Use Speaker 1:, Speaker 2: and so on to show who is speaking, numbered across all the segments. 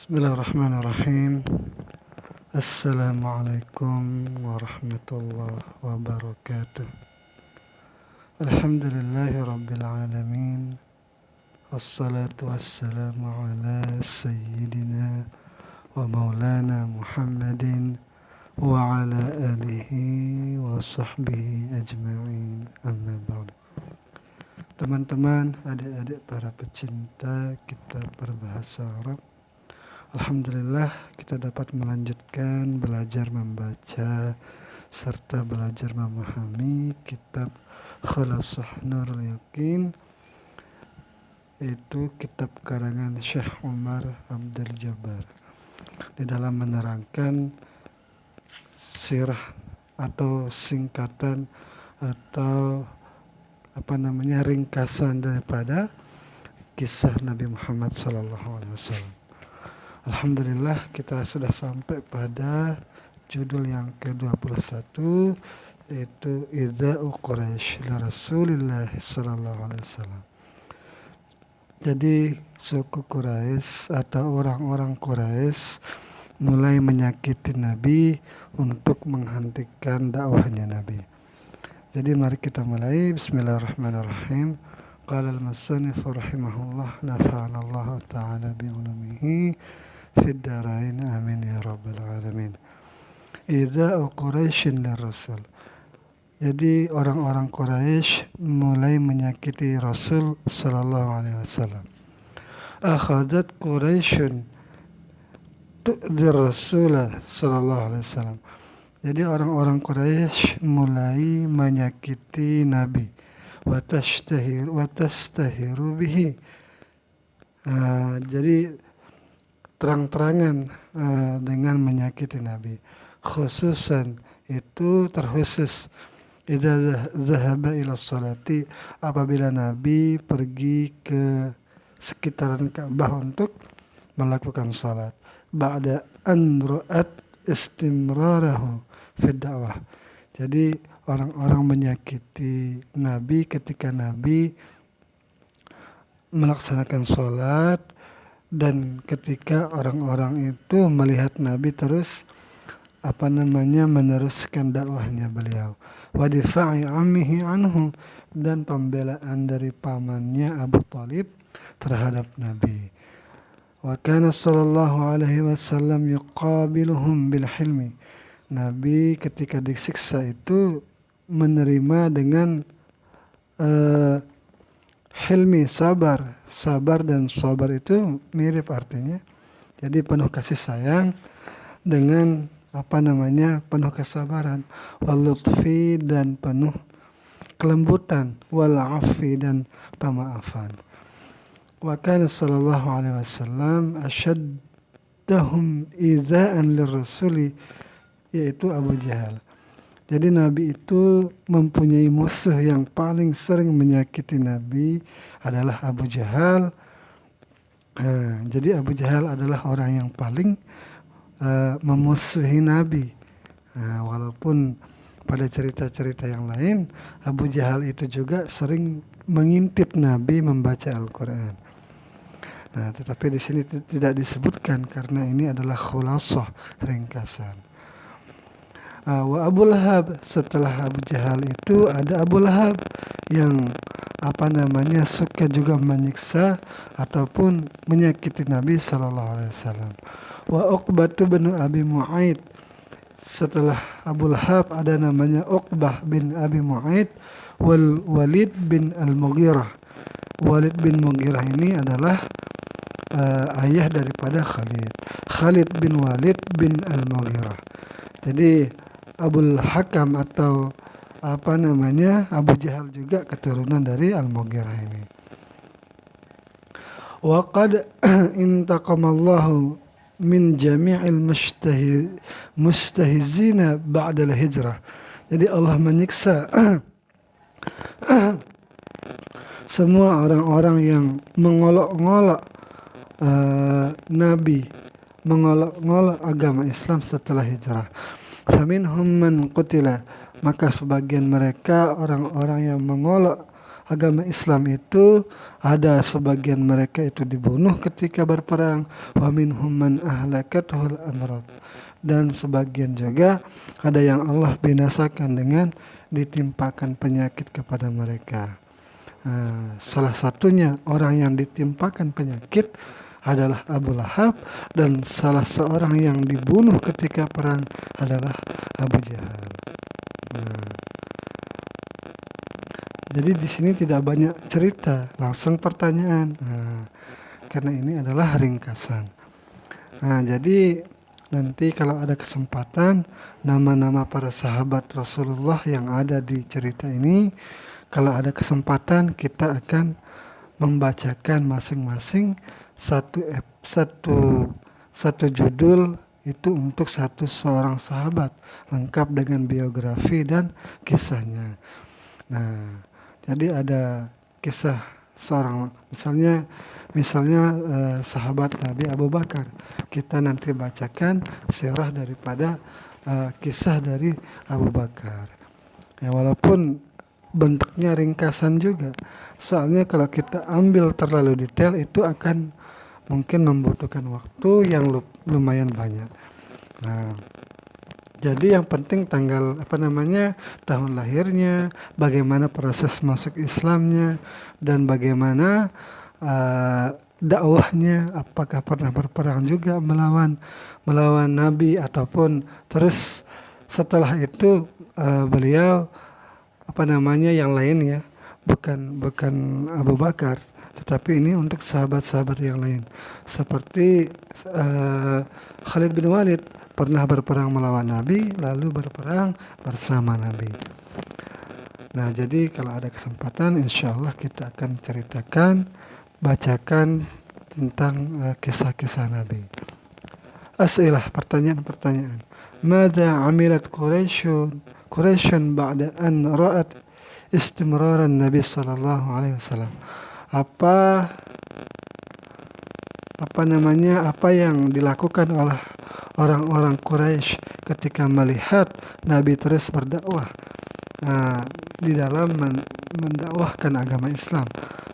Speaker 1: Bismillahirrahmanirrahim. Assalamualaikum warahmatullahi wabarakatuh. Alhamdulillahi rabbil alamin. Wassalatu wassalamu ala sayyidina wa maulana Muhammadin wa ala alihi wa sahbihi ajma'in. Amma ba'd. Teman-teman, adik-adik para pecinta kitab berbahasa Arab, alhamdulillah kita dapat melanjutkan belajar membaca serta belajar memahami kitab Khulasah Nurul Yakin, yaitu kitab karangan Syekh Umar Abdul Jabbar, di dalam menerangkan sirah atau singkatan atau ringkasan daripada kisah Nabi Muhammad SAW. Alhamdulillah kita sudah sampai pada judul yang ke-21, yaitu Idza'u Quraisy li Rasulillah sallallahu alaihi wasallam. Jadi suku Quraisy atau orang-orang Quraisy mulai menyakiti Nabi untuk menghentikan dakwahnya Nabi. Jadi mari kita mulai. Bismillahirrahmanirrahim. Qala al-musannif rahimahullah, nafa'ana Allah ta'ala bi'ulumihi fid darain amin ya rabbal alamin. Idza'u Quraisyin lirrasul. Jadi orang-orang Quraisy mulai menyakiti Rasul sallallahu alaihi wasallam. Akhadat Quraisyun tu'dzir Rasul sallallahu alaihi wasallam. Jadi orang-orang Quraisy mulai menyakiti Nabi, wa tastahiru bihi. Jadi terang-terangan dengan menyakiti Nabi. Khususan itu terkhusus idza zahaba ila sholati, apabila Nabi pergi ke sekitaran Ka'bah untuk melakukan salat. Ba'da an ra'at istimrarahu fi dakwah. Jadi orang-orang menyakiti Nabi ketika Nabi melaksanakan salat, dan ketika orang-orang itu melihat Nabi terus meneruskan dakwahnya beliau. Wa difa'i ammihi anhu, dan pembelaan dari pamannya Abu Thalib terhadap Nabi. Wa kana sallallahu alaihi wasallam yuqabiluhum bil hilmi. Nabi ketika disiksa itu menerima dengan hilmi, sabar dan sabar itu mirip artinya. Jadi penuh kasih sayang dengan penuh kesabaran, wal lutfi, dan penuh kelembutan, wal afi, dan pemaafan. Wa kana sallallahu alaihi wasallam ashaddahum idza'an lirrasuli, yaitu Abu Jahal. Jadi Nabi itu mempunyai musuh yang paling sering menyakiti Nabi adalah Abu Jahal. Jadi Abu Jahal adalah orang yang paling memusuhi Nabi. Walaupun pada cerita-cerita yang lain, Abu Jahal itu juga sering mengintip Nabi membaca Al-Quran. Tetapi di sini tidak disebutkan karena ini adalah khulasah, ringkasan. Wa Abu Lahab, setelah Abu Jahal itu ada Abu Lahab yang suka juga menyiksa ataupun menyakiti Nabi sallallahu alaihi wasallam. Wa Uqbah bin Abi Mu'aid, setelah Abu Lahab ada namanya Uqbah bin Abi Mu'aid, wal Walid bin Al-Mughirah. Walid bin Mughirah ini adalah ayah daripada Khalid bin Walid bin Al-Mughirah. Jadi Abul Hakam atau Abu Jahal juga keturunan dari Al-Mughirah ini. Wa qad intaqamallahu min jami'il mustahizina ba'da al-hijrah. Jadi Allah menyiksa semua orang-orang yang mengolok-ngolok Nabi, mengolok-ngolok agama Islam setelah hijrah. Faminhum man qutila, maka sebagian mereka orang-orang yang mengolok agama Islam itu ada sebagian mereka itu dibunuh ketika berperang, wa minhum man ahlakathul amrad, dan sebagian juga ada yang Allah binasakan dengan ditimpakan penyakit kepada mereka. Salah satunya orang yang ditimpakan penyakit adalah Abu Lahab, dan salah seorang yang dibunuh ketika perang adalah Abu Jahal. Jadi di sini tidak banyak cerita, langsung pertanyaan. Karena ini adalah ringkasan. Jadi nanti kalau ada kesempatan, nama-nama para sahabat Rasulullah yang ada di cerita ini, kalau ada kesempatan kita akan membacakan masing-masing satu judul itu untuk seorang sahabat, lengkap dengan biografi dan kisahnya. Nah, jadi ada kisah seorang, misalnya sahabat Nabi Abu Bakar. Kita nanti bacakan sirah daripada kisah dari Abu Bakar. Ya, walaupun bentuknya ringkasan juga. Soalnya kalau kita ambil terlalu detail itu akan mungkin membutuhkan waktu yang lumayan banyak. Nah, jadi yang penting tahun lahirnya, bagaimana proses masuk Islamnya, dan bagaimana dakwahnya, apakah pernah berperang juga melawan Nabi, ataupun terus setelah itu beliau yang lain ya, bukan Abu Bakar, tetapi ini untuk sahabat-sahabat yang lain, seperti Khalid bin Walid pernah berperang melawan Nabi, lalu berperang bersama Nabi. Nah, jadi kalau ada kesempatan, insya Allah kita akan bacakan tentang kisah-kisah Nabi. As'ilah, pertanyaan. Mada amilat Quraisyun ba'da an ra'at istimraran Nabi sallallahu alaihi wasallam. Apa yang dilakukan oleh orang-orang Quraisy ketika melihat Nabi terus berdakwah di dalam mendakwahkan agama Islam,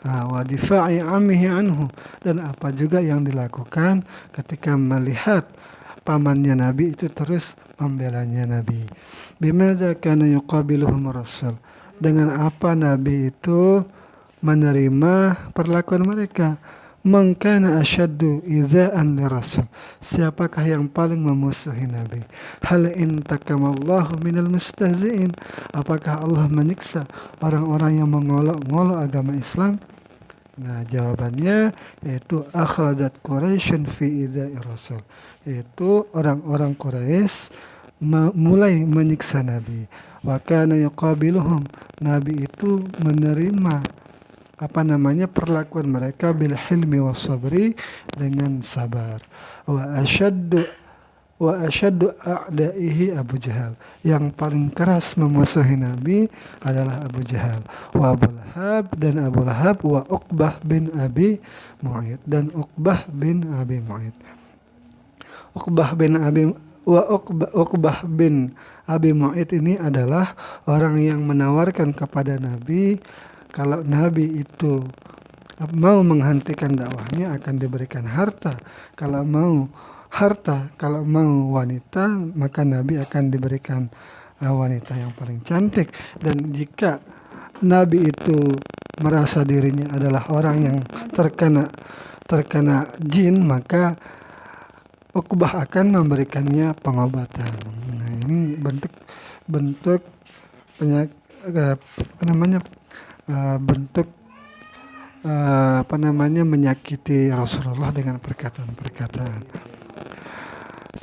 Speaker 1: wa difa'i ammihi anhu, dan apa juga yang dilakukan ketika melihat pamannya Nabi itu terus membelanya Nabi. Bimadza kana yuqabiluhum Rasul, dengan apa Nabi itu menerima perlakuan mereka. Man kana asyaddu idza'an lirasul, siapakah yang paling memusuhi Nabi? Hal intakamallahu minal mustahzi'in, apakah Allah menyiksa orang-orang yang mengolok-ngolok agama Islam? Nah, jawabannya yaitu akhadat Quraisyun fi idza'i rasul, yaitu orang-orang Quraisy mulai menyiksa Nabi. Wa kana yuqabiluhum, Nabi itu menerima perlakuan mereka bil hilmi was sabri, dengan sabar. Wa asyaddu a'daihi Abu Jahal, yang paling keras memusuhi Nabi adalah Abu Jahal. Wa Abu Lahab, dan Abu Lahab. Wa Uqbah bin Abi Mu'aid, dan Uqbah bin Abi Mu'aid. Uqbah bin Abi Mu'aid ini adalah orang yang menawarkan kepada Nabi, kalau Nabi itu mau menghentikan dakwahnya akan diberikan harta. Kalau mau wanita, maka Nabi akan diberikan wanita yang paling cantik. Dan jika Nabi itu merasa dirinya adalah orang yang terkena jin, maka Uqbah akan memberikannya pengobatan. Nah, ini bentuk menyakiti Rasulullah dengan perkataan-perkataan.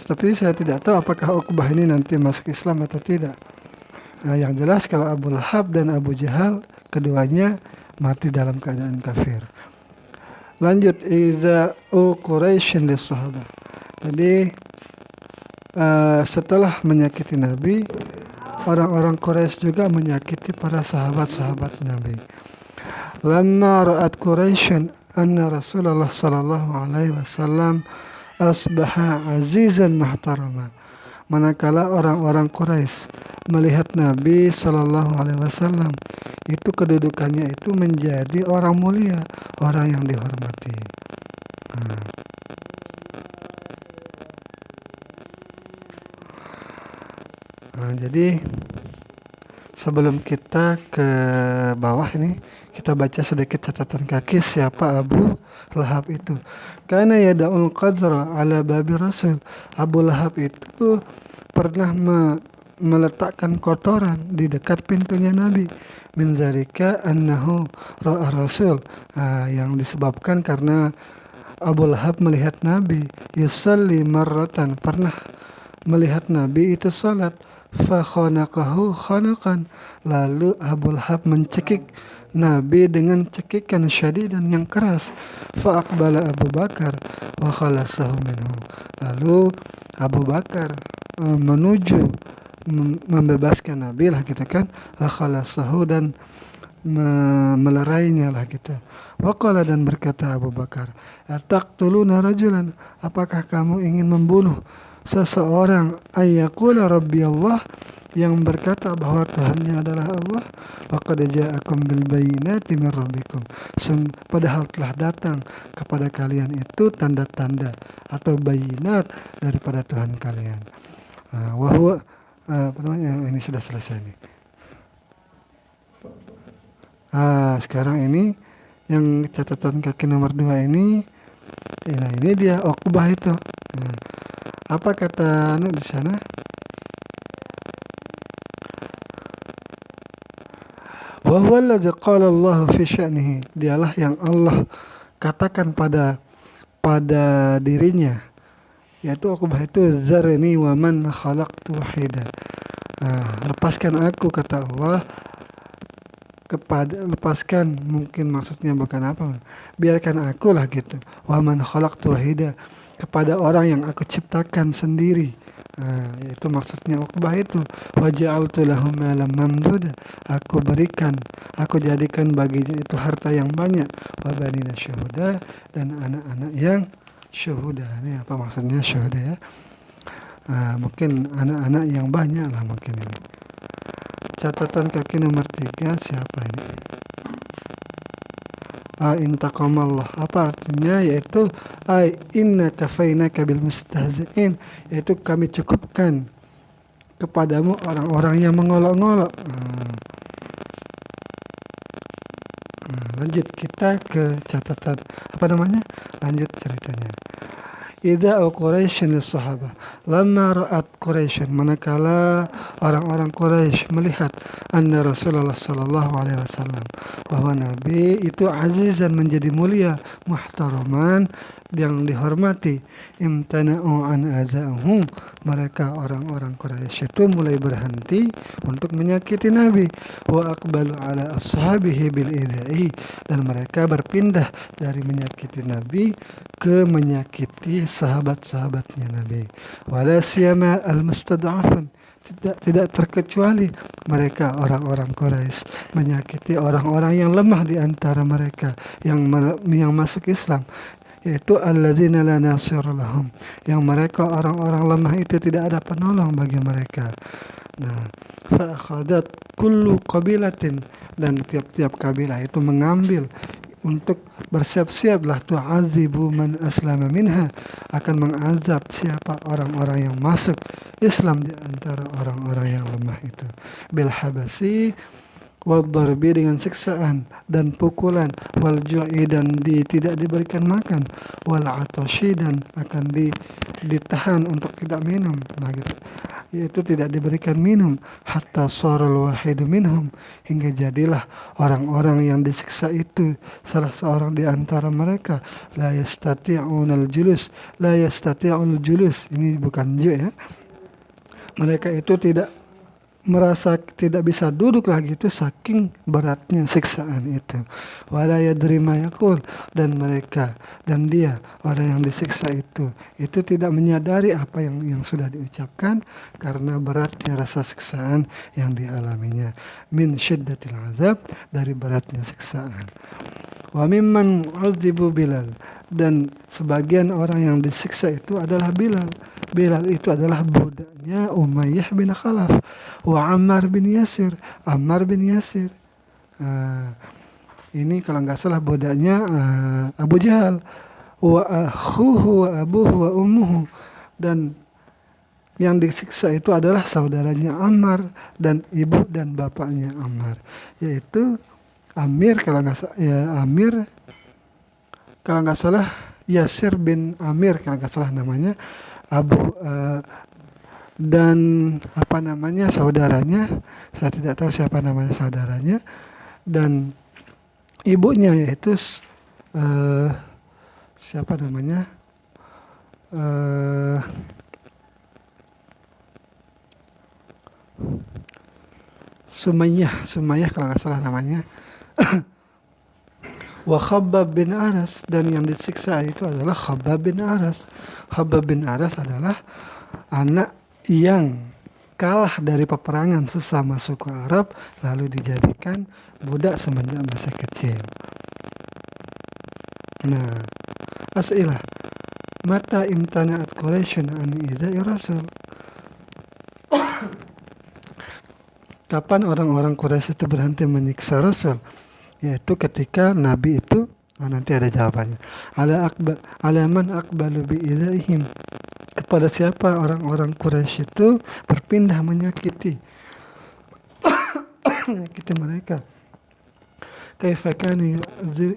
Speaker 1: Tapi saya tidak tahu apakah Uqbah ini nanti masuk Islam atau tidak. Yang jelas kalau Abu Lahab dan Abu Jahal, keduanya mati dalam keadaan kafir. Lanjut, iza'u Quraisyin lis-sahabah. Jadi setelah menyakiti Nabi, orang-orang Quraisy juga menyakiti para sahabat-sahabat Nabi. Lamma ra'at Quraisyun anna Rasulullah sallallahu alaihi wasallam asbaha azizan mahtarama. Manakala orang-orang Quraisy melihat Nabi sallallahu alaihi wasallam itu kedudukannya itu menjadi orang mulia, orang yang dihormati. Jadi sebelum kita ke bawah ini, kita baca sedikit catatan kaki siapa Abu Lahab itu. Karena yada'ul qadra ala babi Rasul. Abu Lahab itu pernah meletakkan kotoran di dekat pintunya Nabi. Min zalika annahu ra'a Rasul. Yang disebabkan karena Abu Lahab melihat Nabi yusalli marratan, pernah melihat Nabi itu salat. Fa khanaqahu khanaqan, lalu Abu Lahab mencekik Nabi dengan cekikan syadidan yang keras. Fa aqbala Abu Bakar wa khalasahu minhu, lalu Abu Bakar menuju membebaskan Nabi lah gitu kan, wa khalasahu, dan melerainya lah gitu. Wa qala, dan berkata Abu Bakar, ataqtuluna rajulan, apakah kamu ingin membunuh seseorang, ayyaqula rabbi Allah, yang berkata bahwa Tuhannya adalah Allah. Faqad ja'akum bil bayyinati min rabbikum, padahal telah datang kepada kalian itu tanda-tanda atau bayinat daripada Tuhan kalian. Wahwa ini sudah selesai nih. Sekarang ini yang catatan kaki nomor 2 ini, nah ini dia Uqbah itu. Apa kata di sana? Wa huwa alladzi qala Allah fi sya'nihi, dialah yang Allah katakan pada dirinya, yaitu Uqbah itu, zarni wa man khalaqtu wahida. Lepaskan aku, kata Allah, lepaskan, mungkin maksudnya bukan apa, biarkan aku lah gitu, wa man khalaqtu wahida, kepada orang yang aku ciptakan sendiri. Itu maksudnya Uqbah itu. Wa ja'altu lahum malam mamduda, aku jadikan baginya itu harta yang banyak. Wa banina syuhuda, dan anak-anak yang syuhuda. Ini apa maksudnya syuhuda ya? Mungkin anak-anak yang banyak lah mungkin ini. Catatan kaki nomor 3, siapa ini? Intaqamallah, apa artinya? Yaitu inna kafainaka bil mustahzi'in, yaitu kami cukupkan kepadamu orang-orang yang mengolok-ngolok. Lanjut kita ke catatan lanjut ceritanya. Idza Quraisy lis-sahabah, lamma ra'at Quraisy, manakala orang-orang Quraisy melihat anna Rasulullah sallallahu alaihi wasallam, bahwa Nabi itu azizan, menjadi mulia, muhtaraman, yang dihormati, imtana'u an adza'uhum, mereka orang-orang Quraisy itu mulai berhenti untuk menyakiti Nabi. Wa aqbalu ala ashabihi bil idza'i, dan mereka berpindah dari menyakiti Nabi ke menyakiti sahabat-sahabatnya Nabi. Wala siyama al-mustad'afun, tidak terkecuali mereka orang-orang Quraisy menyakiti orang-orang yang lemah di antara mereka yang masuk Islam, yaitu allazina la nasir lahum, yang mereka orang-orang lemah itu tidak ada penolong bagi mereka. Fa akhadat kullu qabilatin, dan tiap-tiap kabilah itu mengambil untuk bersiap-siaplah, tu'adzibu man aslama minha, akan mengazab siapa orang-orang yang masuk Islam di antara orang-orang yang lemah itu. Bil habasi wal darbi, dengan siksaan dan pukulan, wal ju'i, dan tidak diberikan makan, wal atashi, dan akan ditahan untuk tidak minum, gitu, yaitu tidak diberikan minum, hatta saral wahidu minhum, hingga jadilah orang-orang yang disiksa itu salah seorang di antara mereka, la yastati'unal julus, ini bukan ju ya, mereka itu merasa tidak bisa duduk lagi, itu saking beratnya siksaan itu. Wala yadri ma yaqul, dan dia orang yang disiksa itu tidak menyadari apa yang sudah diucapkan karena beratnya rasa siksaan yang dialaminya. Min syiddatil azab, dari beratnya siksaan. Wa mimman udzibu Bilal, dan sebagian orang yang disiksa itu adalah Bilal. Bilal itu adalah budaknya Umayyah bin Khalaf wa Ammar bin Yasir. Ini kalau nggak salah bodanya Abu Jahal, wa akhuhu wa abuhu wa ummuhu, dan yang disiksa itu adalah saudaranya Ammar dan ibu dan bapaknya Ammar, yaitu Amir kalau nggak salah Yasir bin Amir kalau nggak salah namanya, dan saudaranya, saya tidak tahu siapa namanya saudaranya, dan ibunya yaitu siapa namanya, Sumayyah kalau nggak salah namanya. Wa Khabbab bin Aras, dan yang disiksa itu adalah Khabbab bin Aras. Khabbab bin Aras adalah anak yang kalah dari peperangan sesama suku Arab lalu dijadikan budak semenjak masih kecil. Nah, as'ilah. Mata imtana'at Quraisyun an idza'i Rasul. Kapan orang-orang Quraisy itu berhenti menyiksa Rasul? Yaitu ketika Nabi itu, nanti ada jawabannya. Alaman aqbalu bi'idaihim. Kepada siapa orang-orang Quraisy itu berpindah menyakiti mereka. Kaifa kanu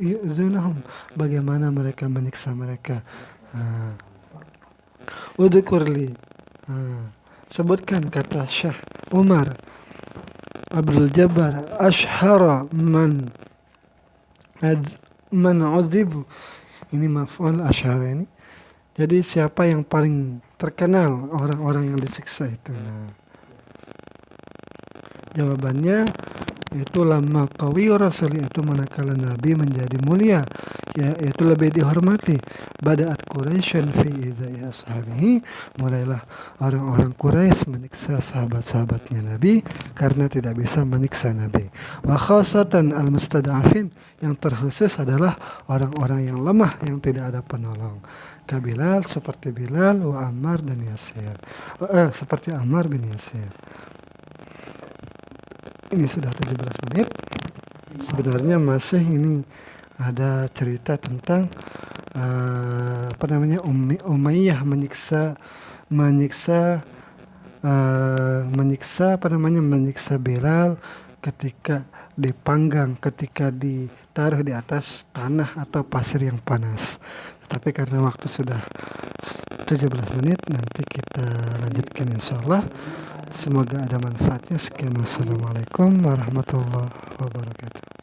Speaker 1: yu'zunahum, bagaimana mereka menyiksa mereka. Udhkurli, sebutkan kata Syekh Umar Abdul Jabbar, ashhara man udzibu. Ini maf'ul ashhara ini. Jadi siapa yang paling terkenal orang-orang yang disiksa itu? Nah, jawabannya itu lama qawi rasul, itu manakala Nabi menjadi mulia, yaitu lebih dihormati. Bada'at Quraisyun fi idzai ashabihi, mulailah orang-orang Quraisy menyiksa sahabat-sahabatnya Nabi karena tidak bisa menyiksa Nabi. Wa khasatan al-mustad'afin, yang terkhusus adalah orang-orang yang lemah yang tidak ada penolong. Kabilal, seperti Bilal, wa Ammar dan Yasir. Seperti Ammar bin Yasir. Ini sudah 17 menit. Sebenarnya masih ini ada cerita tentang Umayyah menyiksa Bilal ketika dipanggang, ketika ditaruh di atas tanah atau pasir yang panas. Tapi karena waktu sudah 17 menit, nanti kita lanjutkan insyaallah. Semoga ada manfaatnya. Sekian, wassalamualaikum warahmatullahi wabarakatuh.